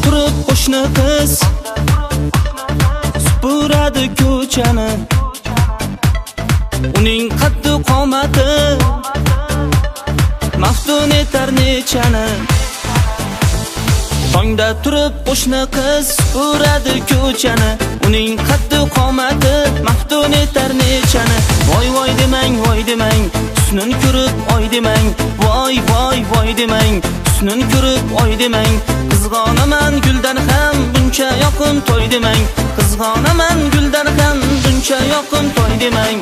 turib qo'shni qiz supuradi ko'chani. Uning qaddi qomati maftun etar nechani. Tongda turib qo'shni qiz supuradi ko'chani. Uning qaddi qomati maftun etar nechani. Voy voy demang, voy demang, husnin ko'rib oy demang. Voy voy voy demang, husnin ko'rib oy demang. Qizg'onaman guldan ham buncha yoqim to'y demang. Qizg'onaman guldan ham buncha yoqim to'y demang.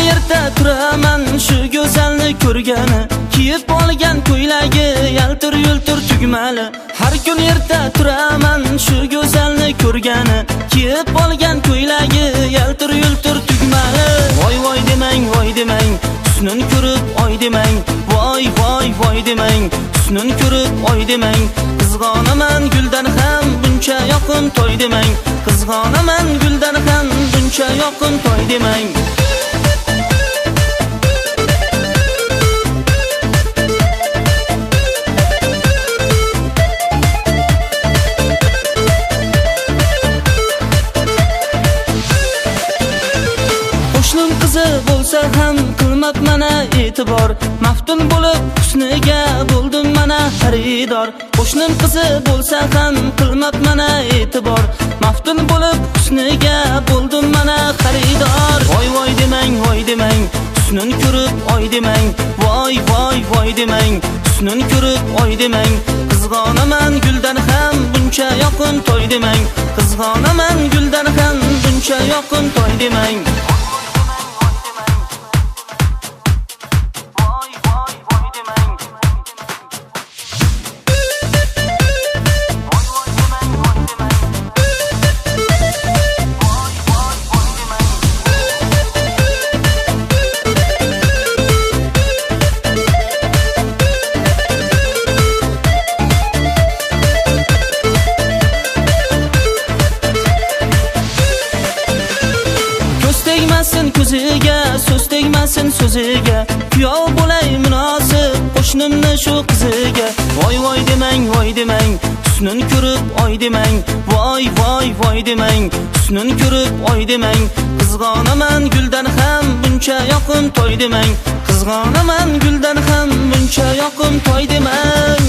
Yerda turaman shu go'zalni ko'rgani, kiyib olgan ko'ylagi yaltir yultir tugmali. Har kun yerda turaman shu go'zalni ko'rgani, kiyib olgan ko'ylagi yaltir yultir tugmali. Voy voy demang, voy demang, husnin ko'rib oy demang. Voy voy voy demang, husnin ko'rib oy demang. Qizg'onaman guldan ham buncha yoqim to'y demang. Qizg'onaman guldan ham buncha yoqim to'y demang. Qo'shnim qizi bo'lsa ham qilmab mana e'tibor. Maftun bo'lib husniga bo'ldim mana xaridor. Qo'shnim qizi bo'lsa ham qilmab mana e'tibor. Maftun bo'lib husniga bo'ldim mana xaridor. Voy voy demang, voy demang, husnin ko'rib oy demang. Voy voy voy demang, husnin ko'rib oy demang. Qizg'onaman guldan ham buncha yoqim to'y demang. Qizg'onaman guldan ham buncha yoqim to'y demang. Tegmasin ko'ziga, so'z tegmasin so'ziga. Kuyov bo'lay munosib qo'shnimni shu qiziga. Voy voy demang, voy demang, husnin ko'rib oy demang. Voy voy voy demang, husnin ko'rib oy demang. Qizg'onaman guldan ham buncha yoqim to'y demang. Qizg'onaman guldan ham buncha yoqim to'y demang.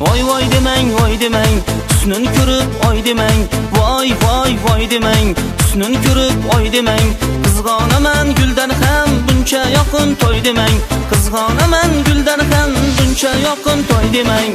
Voy voy demang, voy demang, husnin ko'rib oy demang. Voy voy voy demang, husnin ko'rib oy demang. Qizg'onaman guldan ham buncha yoqim to'y demang. Qizg'onaman guldan ham buncha yoqim to'y demang.